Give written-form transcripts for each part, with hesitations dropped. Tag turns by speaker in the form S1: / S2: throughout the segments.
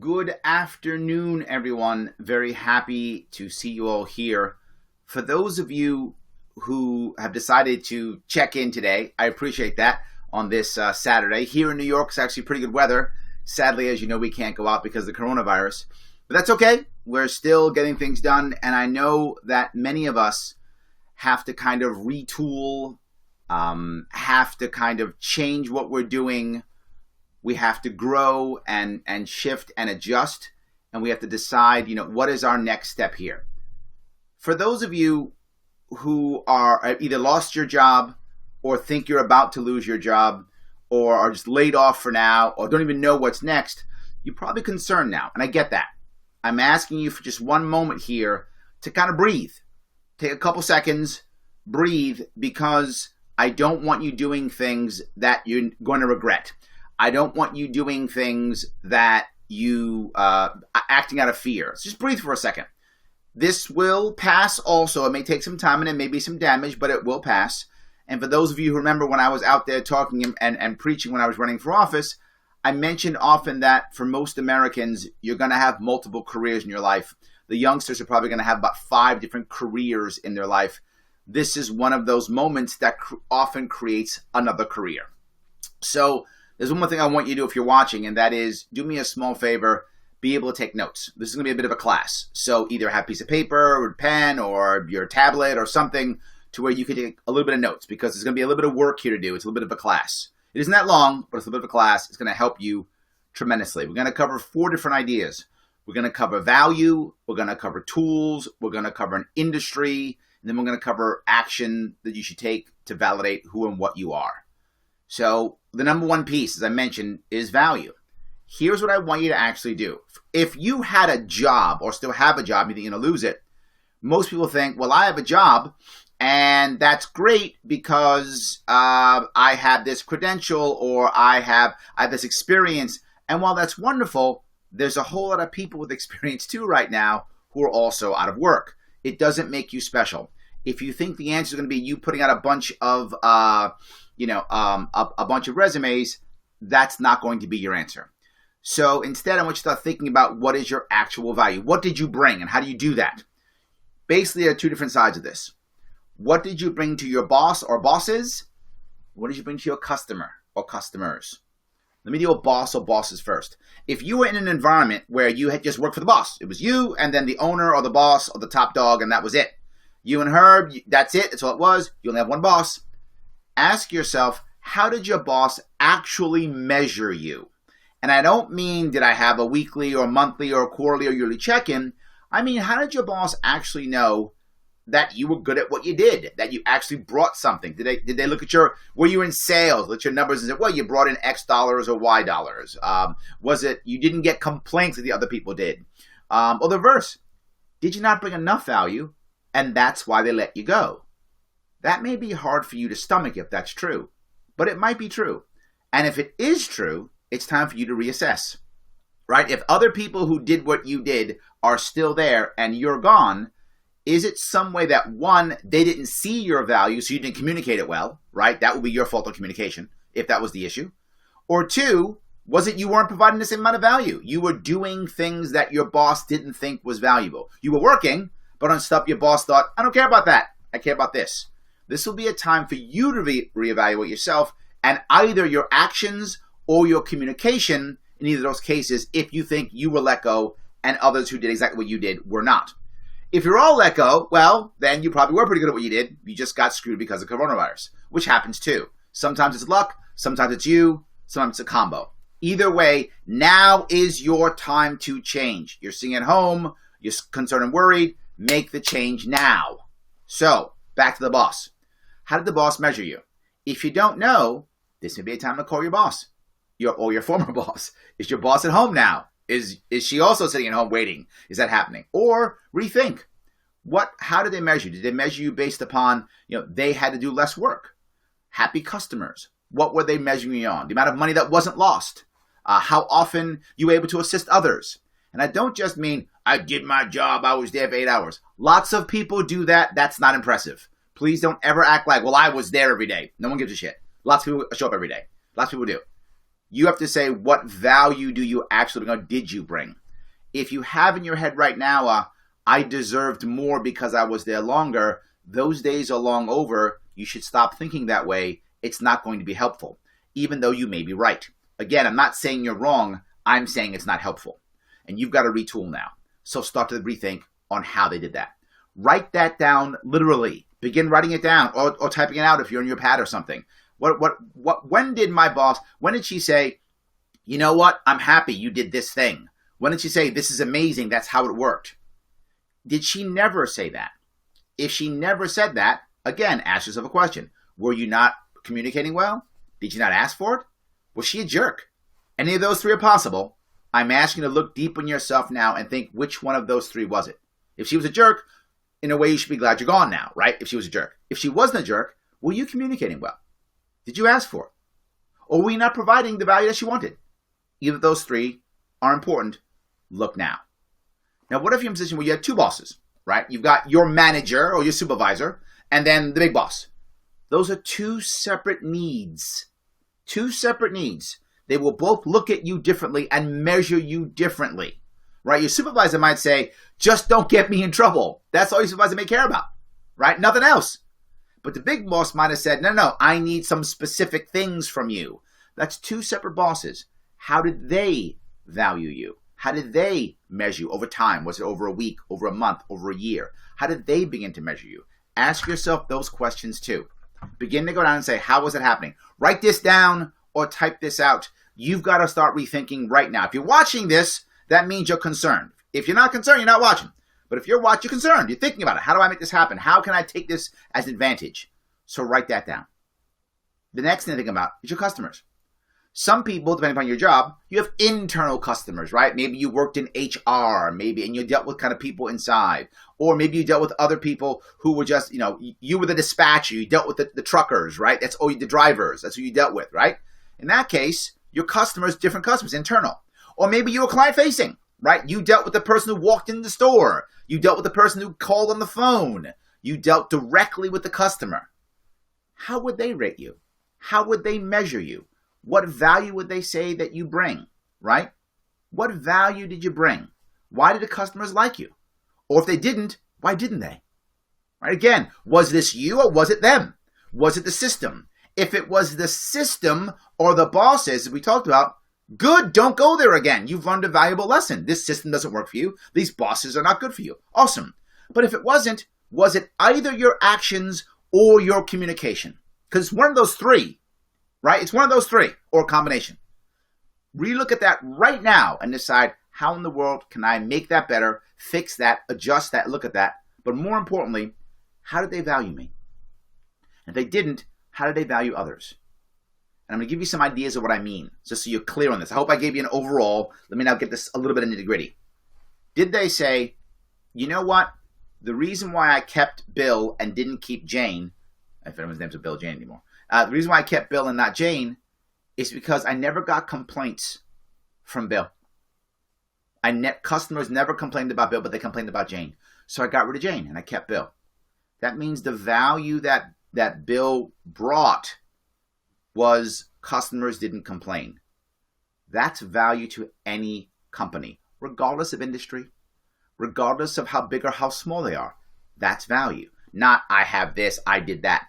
S1: Good afternoon, everyone. Very happy to see you all here. For those of you who have decided to check in today, I appreciate that on this Saturday. Here in New York, it's actually pretty good weather. Sadly, as you know, we can't go out because of the coronavirus. But that's okay. We're still getting things done. And I know that many of us have to kind of retool, have to kind of change what we're doing. We have to grow and shift and adjust, and we have to decide, what is our next step here. For those of you who are either lost your job or think you're about to lose your job or are just laid off for now or don't even know what's next, you're probably concerned now, and I get that. I'm asking you for just one moment here to kind of breathe. Take a couple seconds, breathe, because I don't want you doing things that you're going to regret. I don't want you doing things that you acting out of fear. So just breathe for a second. This will pass also. It may take some time and it may be some damage, but it will pass. And for those of you who remember when I was out there talking and preaching when I was running for office, I mentioned often that for most Americans, you're going to have multiple careers in your life. The youngsters are probably going to have about 5 different careers in their life. This is one of those moments that often creates another career. So there's one more thing I want you to do if you're watching, and that is do me a small favor, be able to take notes. This is going to be a bit of a class. So either have a piece of paper or pen or your tablet or something to where you can take a little bit of notes, because there's going to be a little bit of work here to do. It's a little bit of a class. It isn't that long, but it's a little bit of a class. It's going to help you tremendously. We're going to cover 4 different ideas. We're going to cover value. We're going to cover tools. We're going to cover an industry. And then we're going to cover action that you should take to validate who and what you are. So the number one piece, as I mentioned, is value. Here's what I want you to actually do. If you had a job or still have a job, you think you're going to lose it, most people think, well, I have a job and that's great because I have this credential or I have this experience. And while that's wonderful, there's a whole lot of people with experience too right now who are also out of work. It doesn't make you special. If you think the answer is going to be you putting out a bunch of a bunch of resumes, that's not going to be your answer. So instead, I want you to start thinking about what is your actual value. What did you bring and how do you do that? Basically, there are 2 different sides of this. What did you bring to your boss or bosses? What did you bring to your customer or customers? Let me deal with boss or bosses first. If you were in an environment where you had just worked for the boss, it was you and then the owner or the boss or the top dog, and that was it. You and her, that's it. That's all it was. You only have one boss. Ask yourself, how did your boss actually measure you? And I don't mean did I have a weekly or monthly or quarterly or yearly check-in. I mean, how did your boss actually know that you were good at what you did, that you actually brought something? Did they look at were you in sales, look at your numbers and say, well, you brought in X dollars or Y dollars? Was it you didn't get complaints that the other people did? Or the reverse, did you not bring enough value and that's why they let you go? That may be hard for you to stomach if that's true, but it might be true. And if it is true, it's time for you to reassess, right? If other people who did what you did are still there and you're gone, is it some way that, 1, they didn't see your value, so you didn't communicate it well, right? That would be your fault of communication, if that was the issue. Or 2, was it you weren't providing the same amount of value? You were doing things that your boss didn't think was valuable. You were working, but on stuff your boss thought, I don't care about that. I care about this. This will be a time for you to reevaluate yourself and either your actions or your communication in either of those cases if you think you were let go and others who did exactly what you did were not. If you're all let go, well, then you probably were pretty good at what you did. You just got screwed because of coronavirus, which happens too. Sometimes it's luck, sometimes it's you, sometimes it's a combo. Either way, now is your time to change. You're sitting at home, you're concerned and worried, make the change now. So, back to the boss. How did the boss measure you? If you don't know, this may be a time to call your boss, your former boss. Is your boss at home now? Is she also sitting at home waiting? Is that happening? Or rethink. How did they measure you? Did they measure you based upon, they had to do less work? Happy customers. What were they measuring you on? The amount of money that wasn't lost. How often you were able to assist others. And I don't just mean, I did my job, I was there for 8 hours. Lots of people do that. That's not impressive. Please don't ever act like, well, I was there every day. No one gives a shit. Lots of people show up every day. Lots of people do. You have to say, what value do you actually bring, or did you bring? If you have in your head right now, I deserved more because I was there longer, those days are long over. You should stop thinking that way. It's not going to be helpful, even though you may be right. Again, I'm not saying you're wrong. I'm saying it's not helpful. And you've got to retool now. So start to rethink on how they did that. Write that down literally. Begin writing it down or typing it out if you're in your pad or something. When did she say, you know what? I'm happy you did this thing. When did she say, this is amazing, that's how it worked? Did she never say that? If she never said that, again, ask yourself a question. Were you not communicating well? Did you not ask for it? Was she a jerk? Any of those three are possible. I'm asking you to look deep in yourself now and think which one of those three was it. If she was a jerk, in a way you should be glad you're gone now, right? If she was a jerk. If she wasn't a jerk, were you communicating well? Did you ask for it? Or were you not providing the value that she wanted? Either of those three are important. Look now. Now, what if you're in a position where you have two bosses, right? You've got your manager or your supervisor, and then the big boss. Those are two separate needs. Two separate needs. They will both look at you differently and measure you differently, right? Your supervisor might say, just don't get me in trouble. That's all your supervisor may care about, right? Nothing else. But the big boss might have said, no, I need some specific things from you. That's two separate bosses. How did they value you? How did they measure you over time? Was it over a week, over a month, over a year? How did they begin to measure you? Ask yourself those questions too. Begin to go down and say, how was it happening? Write this down or type this out. You've got to start rethinking right now. If you're watching this, that means you're concerned. If you're not concerned, you're not watching. But if you're watching, you're concerned. You're thinking about it. How do I make this happen? How can I take this as an advantage? So write that down. The next thing to think about is your customers. Some people, depending upon your job, you have internal customers, right? Maybe you worked in HR, and you dealt with kind of people inside. Or maybe you dealt with other people who were just, you were the dispatcher. You dealt with the truckers, right? That's all the drivers. That's who you dealt with, right? In that case, your customers, different customers, internal. Or maybe you were client-facing, right? You dealt with the person who walked in the store. You dealt with the person who called on the phone. You dealt directly with the customer. How would they rate you? How would they measure you? What value would they say that you bring, right? What value did you bring? Why did the customers like you? Or if they didn't, why didn't they? Right? Again, was this you or was it them? Was it the system? If it was the system or the bosses, as we talked about, good, don't go there again. You've learned a valuable lesson. This system doesn't work for you. These bosses are not good for you. Awesome. But if it wasn't, was it either your actions or your communication? Because it's one of those three, right? It's one of those three or a combination. Relook at that right now and decide, how in the world can I make that better, fix that, adjust that, look at that. But more importantly, how did they value me? If they didn't, how did they value others? And I'm going to give you some ideas of what I mean, just so you're clear on this. I hope I gave you an overall. Let me now get this a little bit into the gritty. Did they say, you know what? The reason why I kept Bill and didn't keep Jane, if anyone's name's Bill Jane anymore, the reason why I kept Bill and not Jane is because I never got complaints from Bill. Customers never complained about Bill, but they complained about Jane. So I got rid of Jane and I kept Bill. That means the value that Bill brought was customers didn't complain. That's value to any company, regardless of industry, regardless of how big or how small they are. That's value. Not, I have this, I did that.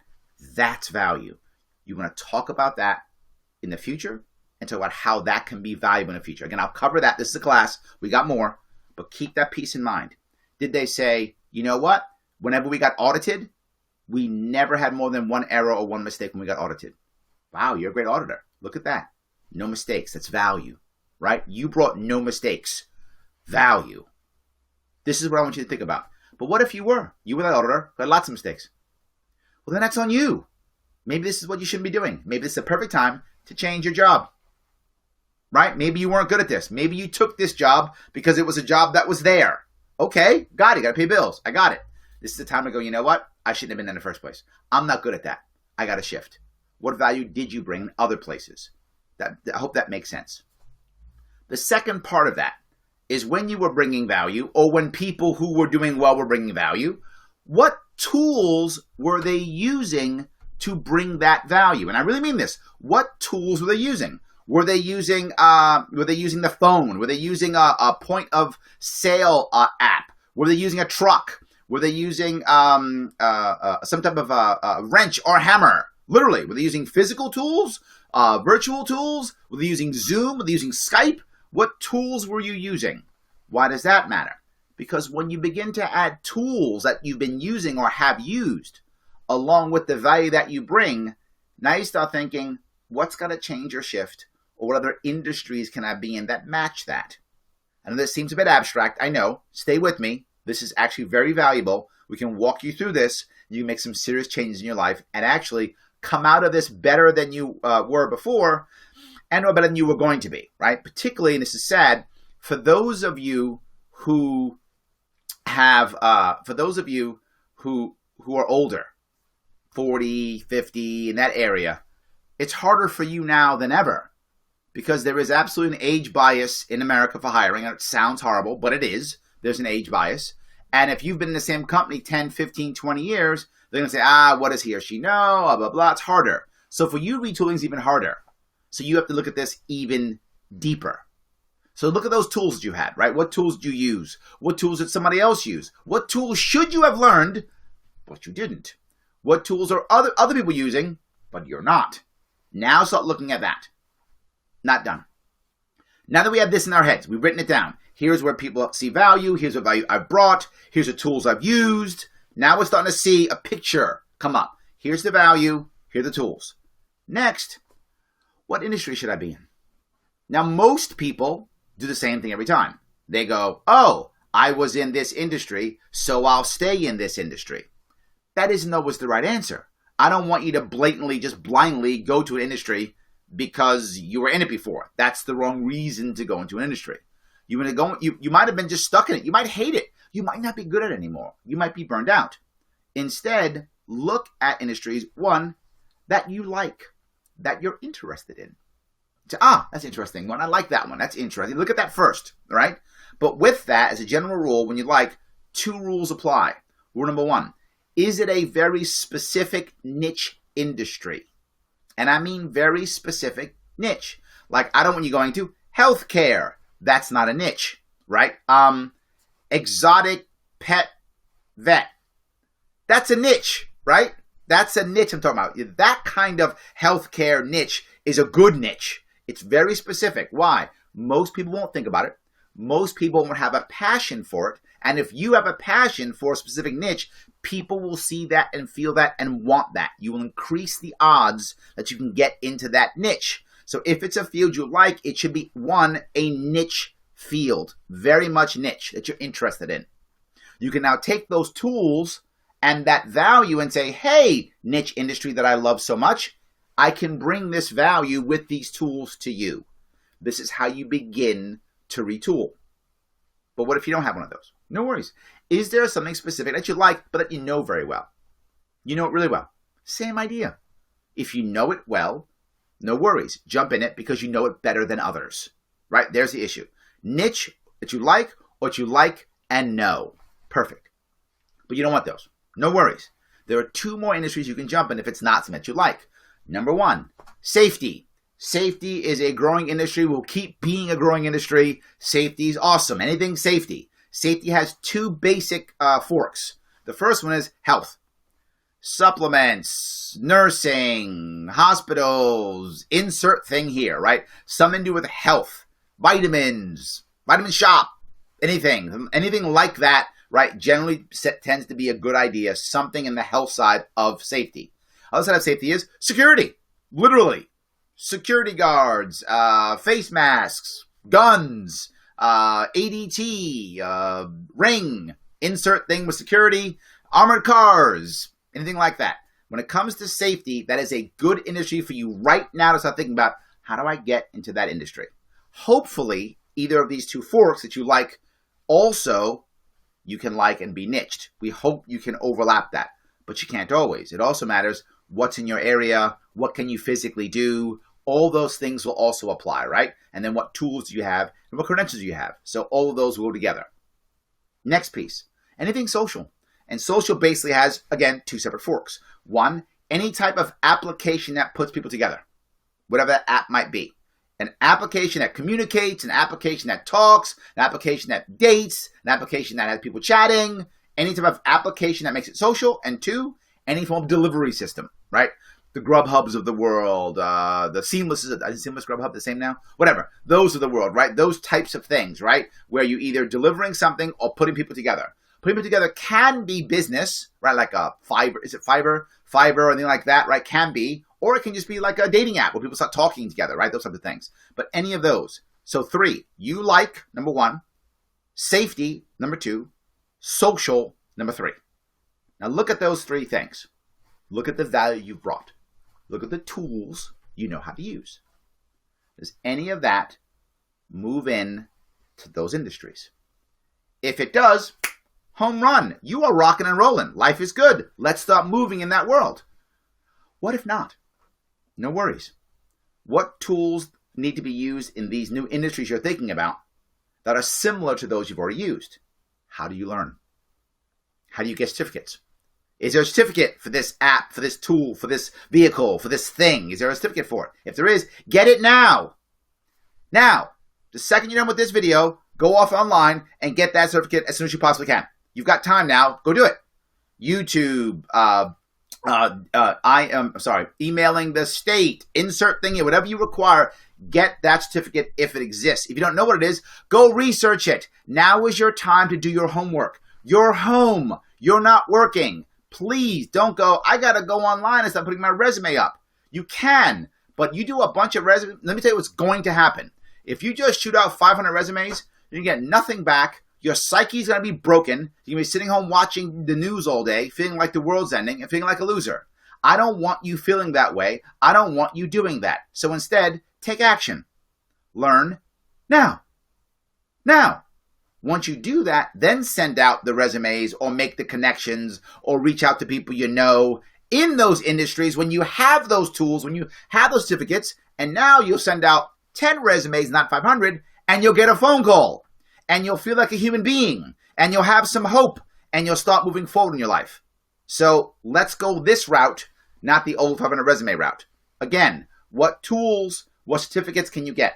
S1: That's value. You want to talk about that in the future and talk about how that can be valuable in the future. Again, I'll cover that. This is a class. We got more, but keep that piece in mind. Did they say, you know what? Whenever we got audited, we never had more than one error or one mistake when we got audited. Wow, you're a great auditor. Look at that. No mistakes. That's value, right? You brought no mistakes. Value. This is what I want you to think about. But what if you were that auditor who had lots of mistakes? Well, then that's on you. Maybe this is what you shouldn't be doing. Maybe this is the perfect time to change your job, right? Maybe you weren't good at this. Maybe you took this job because it was a job that was there. Okay, got it. Got to pay bills. I got it. This is the time to go, you know what? I shouldn't have been there in the first place. I'm not good at that. I got to shift. What value did you bring in other places? I hope that makes sense. The second part of that is when you were bringing value, or when people who were doing well were bringing value, what tools were they using to bring that value? And I really mean this. What tools were they using? Were they using the phone? Were they using a point of sale app? Were they using a truck? Were they using some type of wrench or hammer? Literally, were they using physical tools, virtual tools? Were they using Zoom? Were they using Skype? What tools were you using? Why does that matter? Because when you begin to add tools that you've been using or have used, along with the value that you bring, now you start thinking, what's got to change or shift? Or what other industries can I be in that match that? I know this seems a bit abstract. I know. Stay with me. This is actually very valuable. We can walk you through this. You can make some serious changes in your life and actually come out of this better than you were before and or better than you were going to be, right? Particularly, and this is sad, for those of you who have, who are older, 40, 50, in that area, it's harder for you now than ever because there is absolutely an age bias in America for hiring. And it sounds horrible, but it is. There's an age bias. And if you've been in the same company 10, 15, 20 years, they're going to say, what does he or she know? Blah, blah, blah. It's harder. So for you, retooling is even harder. So you have to look at this even deeper. So look at those tools that you had, right? What tools do you use? What tools did somebody else use? What tools should you have learned, but you didn't? What tools are other people using, but you're not? Now start looking at that. Not done. Now that we have this in our heads, we've written it down. Here's where people see value. Here's what value I've brought. Here's the tools I've used. Now we're starting to see a picture come up. Here's the value. Here are the tools. Next, what industry should I be in? Now, most people do the same thing every time. They go, I was in this industry, so I'll stay in this industry. That isn't always the right answer. I don't want you to blatantly, just blindly go to an industry because you were in it before. That's the wrong reason to go into an industry. You might have been just stuck in it. You might hate it. You might not be good at it anymore. You might be burned out. Instead, look at industries, one, that you like, that you're interested in. So, that's interesting one. I like that one. That's interesting. Look at that first, all right? But with that, as a general rule, when you like, two rules apply. Rule number one, is it a very specific niche industry? And I mean very specific niche. Like, I don't want you going to healthcare. That's not a niche, right? Exotic pet vet. That's a niche, right? That's a niche I'm talking about. That kind of healthcare niche is a good niche. It's very specific. Why? Most people won't think about it. Most people won't have a passion for it. And if you have a passion for a specific niche, people will see that and feel that and want that. You will increase the odds that you can get into that niche. So if it's a field you like, it should be, one, a niche field, very much niche that you're interested in. You can now take those tools and that value and say, hey, niche industry that I love so much, I can bring this value with these tools to you. This is how you begin to retool. But what if you don't have one of those? No worries. Is there something specific that you like, but that you know very well? You know it really well. Same idea. If you know it well, no worries. Jump in it because you know it better than others. Right? There's the issue. Niche that you like, what you like and know. Perfect. But you don't want those. No worries. There are two more industries you can jump in if it's not something that you like. Number one, safety. Safety is a growing industry, will keep being a growing industry. Safety is awesome. Anything safety. Safety has two basic forks. The first one is health. Supplements, nursing, hospitals, insert thing here, right? Something to do with health. Vitamins, vitamin shop, anything like that, right? Generally tends to be a good idea. Something in the health side of safety. Other side of safety is security. Literally. Security guards, face masks, guns, ADT, ring, insert thing with security, armored cars, anything like that. When it comes to safety, that is a good industry for you right now to start thinking about, how do I get into that industry? Hopefully, either of these two forks that you like, also you can like and be niched. We hope you can overlap that, but you can't always. It also matters what's in your area, what can you physically do. All those things will also apply, right? And then what tools do you have and what credentials do you have. So all of those will go together. Next piece, anything social. And social basically has, again, two separate forks. One, any type of application that puts people together, whatever that app might be. An application that communicates, an application that talks, an application that dates, an application that has people chatting, any type of application that makes it social. And 2, any form of delivery system, right? The Grubhubs of the world, the Seamless, is Seamless Grubhub the same now? Whatever. Those are the world, right? Those types of things, right? Where you either delivering something or putting people together. Putting people together can be business, right? Like a Fiverr, is it Fiverr? Fiverr or anything like that, right? Can be. Or it can just be like a dating app where people start talking together, right? Those types of things. But any of those. So 3, you like, number 1, safety, number 2, social, number 3. Now look at those 3 things. Look at the value you've brought. Look at the tools you know how to use. Does any of that move in to those industries? If it does, home run. You are rocking and rolling. Life is good. Let's start moving in that world. What if not? No worries. What tools need to be used in these new industries you're thinking about that are similar to those you've already used? How do you learn? How do you get certificates? Is there a certificate for this app, for this tool, for this vehicle, for this thing? Is there a certificate for it? If there is, get it now. Now, the second you're done with this video, go off online and get that certificate as soon as you possibly can. You've got time now. Go do it. YouTube, emailing the state, insert thing here, whatever you require, get that certificate if it exists. If you don't know what it is, go research it. Now is your time to do your homework. You're home. You're not working. Please don't go, I got to go online and start putting my resume up. You can, but you do a bunch of resumes. Let me tell you what's going to happen. If you just shoot out 500 resumes, you get nothing back. Your psyche's going to be broken. You're going to be sitting home watching the news all day, feeling like the world's ending and feeling like a loser. I don't want you feeling that way. I don't want you doing that. So instead, take action. Learn now. Now. Once you do that, then send out the resumes or make the connections or reach out to people you know in those industries when you have those tools, when you have those certificates, and now you'll send out 10 resumes, not 500, and you'll get a phone call, and you'll feel like a human being, and you'll have some hope, and you'll start moving forward in your life. So let's go this route, not the old 500 resume route. Again, what tools, what certificates can you get?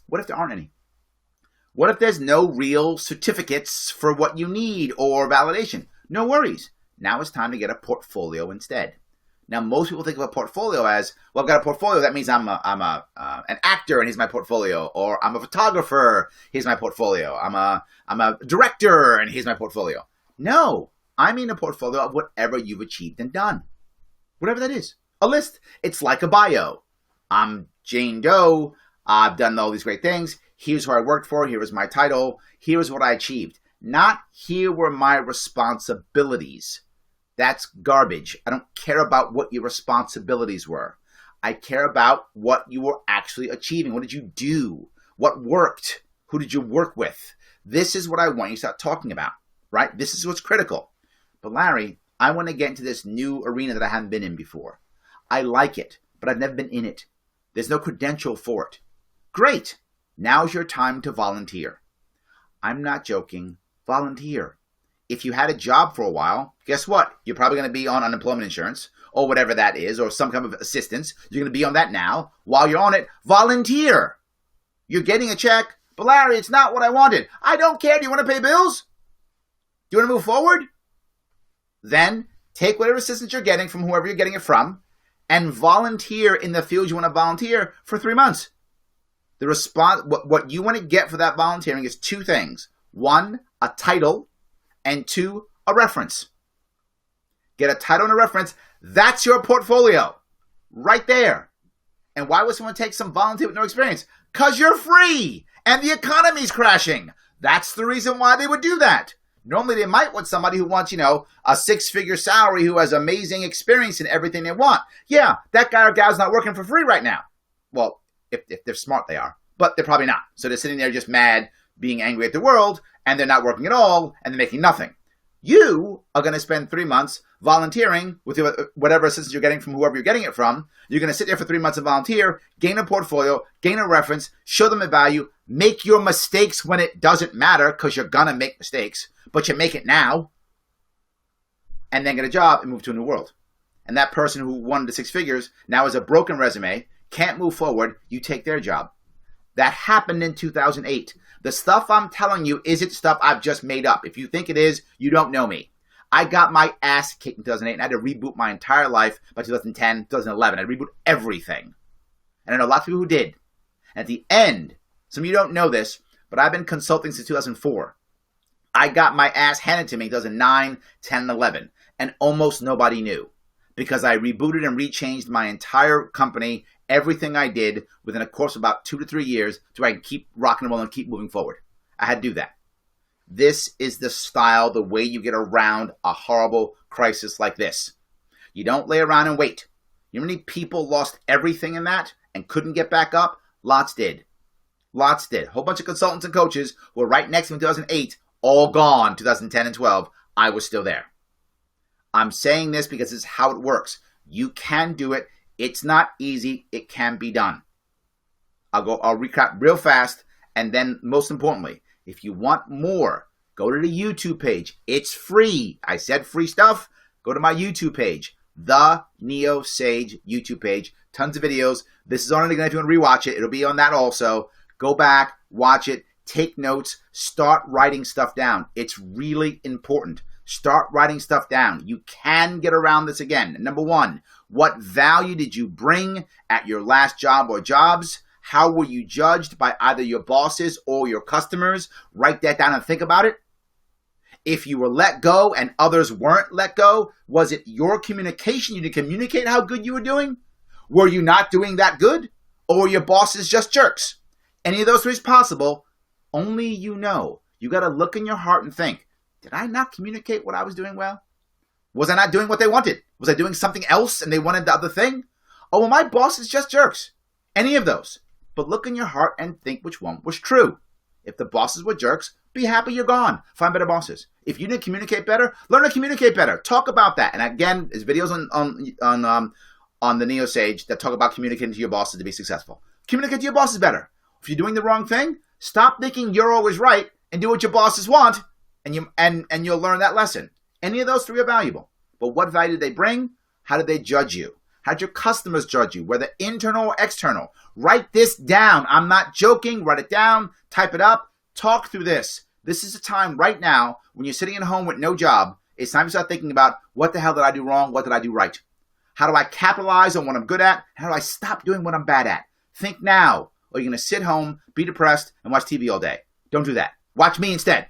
S1: What if there aren't any? What if there's no real certificates for what you need or validation? No worries. Now it's time to get a portfolio instead. Now, most people think of a portfolio as, well, I've got a portfolio. That means I'm an actor, and here's my portfolio. Or I'm a photographer. Here's my portfolio. I'm a director, and here's my portfolio. No, I mean a portfolio of whatever you've achieved and done. Whatever that is. A list. It's like a bio. I'm Jane Doe. I've done all these great things. Here's who I worked for. Here was my title. Here's what I achieved. Not here were my responsibilities. That's garbage. I don't care about what your responsibilities were. I care about what you were actually achieving. What did you do? What worked? Who did you work with? This is what I want you to start talking about, right? This is what's critical. But Larry, I want to get into this new arena that I haven't been in before. I like it, but I've never been in it. There's no credential for it. Great. Now's your time to volunteer. I'm not joking. Volunteer. If you had a job for a while, guess what? You're probably going to be on unemployment insurance or whatever that is, or some kind of assistance. You're going to be on that now. While you're on it, volunteer. You're getting a check, but Larry, it's not what I wanted. I don't care. Do you want to pay bills? Do you want to move forward? Then take whatever assistance you're getting from whoever you're getting it from and volunteer in the field you want to volunteer for 3 months. The response, what you want to get for that volunteering is 2 things. 1, a title, and 2, a reference. Get a title and a reference. That's your portfolio right there. And why would someone take some volunteer with no experience? Because you're free and the economy's crashing. That's the reason why they would do that. Normally they might want somebody who wants, a 6-figure salary who has amazing experience in everything they want. Yeah, that guy or gal's not working for free right now. Well, if they're smart, they are. But they're probably not. So they're sitting there just mad, being angry at the world, and they're not working at all, and they're making nothing. You are going to spend 3 months volunteering with whatever assistance you're getting from whoever you're getting it from. You're going to sit there for 3 months and volunteer, gain a portfolio, gain a reference, show them a value, make your mistakes when it doesn't matter, because you're going to make mistakes, but you make it now, and then get a job and move to a new world. And that person who wanted the 6 figures now has a broken resume, can't move forward, you take their job. That happened in 2008. The stuff I'm telling you isn't stuff I've just made up. If you think it is, you don't know me. I got my ass kicked in 2008 and I had to reboot my entire life by 2010, 2011. I had to reboot everything. And I know lots of people who did. At the end, some of you don't know this, but I've been consulting since 2004. I got my ass handed to me in 2009, 10, and 11. And almost nobody knew. Because I rebooted and rechanged my entire company, everything I did, within a course of about 2 to 3 years, so I can keep rocking and rolling and keep moving forward. I had to do that. This is the style, the way you get around a horrible crisis like this. You don't lay around and wait. You know how many people lost everything in that and couldn't get back up? Lots did. Lots did. A whole bunch of consultants and coaches who were right next to me in 2008, all gone 2010 and 12. I was still there. I'm saying this because this is how it works. You can do it. It's not easy. It can be done. I'll recap real fast. And then most importantly, if you want more, go to the YouTube page. It's free. I said free stuff. Go to my YouTube page, the Neo Sage YouTube page. Tons of videos. This is on it again if you want to rewatch it. It'll be on that also. Go back, watch it, take notes, start writing stuff down. It's really important. Start writing stuff down. You can get around this again. Number one, what value did you bring at your last job or jobs? How were you judged by either your bosses or your customers? Write that down and think about it. If you were let go and others weren't let go, was it your communication? You didn't communicate how good you were doing? Were you not doing that good? Or were your bosses just jerks? Any of those three is possible. Only you know. You got to look in your heart and think, did I not communicate what I was doing well? Was I not doing what they wanted? Was I doing something else and they wanted the other thing? Oh, well, my boss is just jerks. Any of those. But look in your heart and think which one was true. If the bosses were jerks, be happy you're gone. Find better bosses. If you didn't communicate better, learn to communicate better. Talk about that. And again, there's videos on the Neo Sage that talk about communicating to your bosses to be successful. Communicate to your bosses better. If you're doing the wrong thing, stop thinking you're always right and do what your bosses want. And you'll learn that lesson. Any of those three are valuable. But what value did they bring? How did they judge you? How did your customers judge you, whether internal or external? Write this down. I'm not joking. Write it down. Type it up. Talk through this. This is a time right now when you're sitting at home with no job. It's time to start thinking about what the hell did I do wrong? What did I do right? How do I capitalize on what I'm good at? How do I stop doing what I'm bad at? Think now. Or you're going to sit home, be depressed, and watch TV all day. Don't do that. Watch me instead.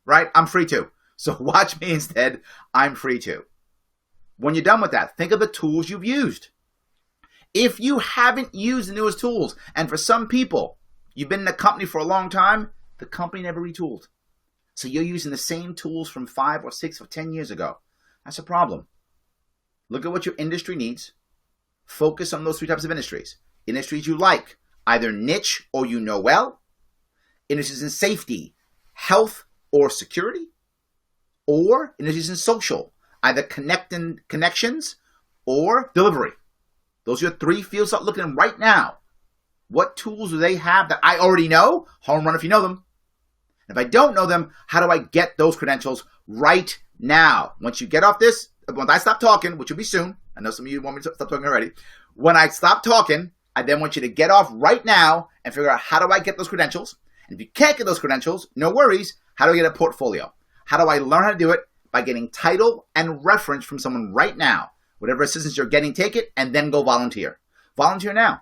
S1: Right? I'm free too. So watch me instead. I'm free too. When you're done with that, think of the tools you've used. If you haven't used the newest tools, and for some people, you've been in a company for a long time, the company never retooled. So you're using the same tools from 5 or 6 or 10 years ago. That's a problem. Look at what your industry needs. Focus on those 3 types of industries. Industries you like, either niche or you know well. Industries in safety, health, or security, or industries in social, either connections or delivery. Those are your 3 fields. Start looking at them right now. What tools do they have that I already know? Home run if you know them. If I don't know them, how do I get those credentials right now? Once you get off this, once I stop talking, which will be soon, I know some of you want me to stop talking already. When I stop talking, I then want you to get off right now and figure out how do I get those credentials. And if you can't get those credentials, no worries. How do I get a portfolio? How do I learn how to do it? By getting title and reference from someone right now. Whatever assistance you're getting, take it, and then go volunteer. Volunteer now.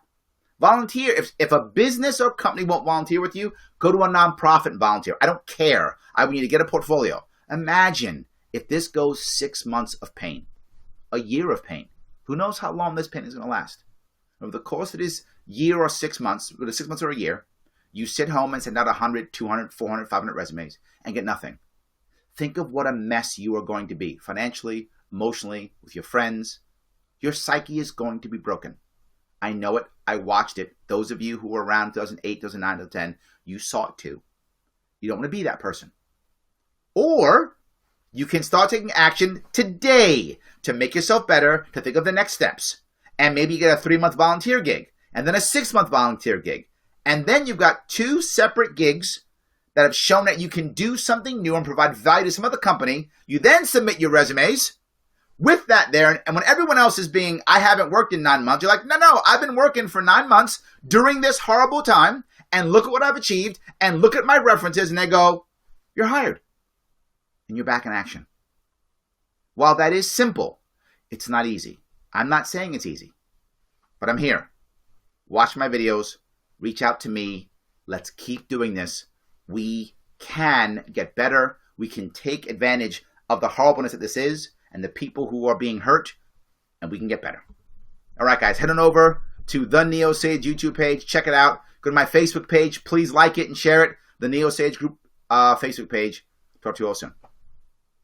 S1: Volunteer. If a business or company won't volunteer with you, go to a nonprofit and volunteer. I don't care. I want you to get a portfolio. Imagine if this goes 6 months of pain, a year of pain. Who knows how long this pain is going to last? Over the course of this year or 6 months, whether 6 months or a year, you sit home and send out 100, 200, 400, 500 resumes and get nothing. Think of what a mess you are going to be financially, emotionally, with your friends. Your psyche is going to be broken. I know it. I watched it. Those of you who were around 2008, 2009, 2010, you saw it too. You don't want to be that person. Or you can start taking action today to make yourself better, to think of the next steps. And maybe you get a 3-month volunteer gig and then a 6-month volunteer gig. And then you've got 2 separate gigs that have shown that you can do something new and provide value to some other company. You then submit your resumes. with that there, and when everyone else is being, I haven't worked in 9 months, you're like, no, I've been working for 9 months during this horrible time, and look at what I've achieved, and look at my references, and they go, you're hired. And you're back in action. While that is simple, it's not easy. I'm not saying it's easy, but I'm here. Watch my videos, reach out to me. Let's keep doing this. We can get better. We can take advantage of the horribleness that this is and the people who are being hurt, and we can get better. All right, guys, head on over to the Neo Sage YouTube page. Check it out. Go to my Facebook page. Please like it and share it. The Neo Sage Group Facebook page. Talk to you all soon.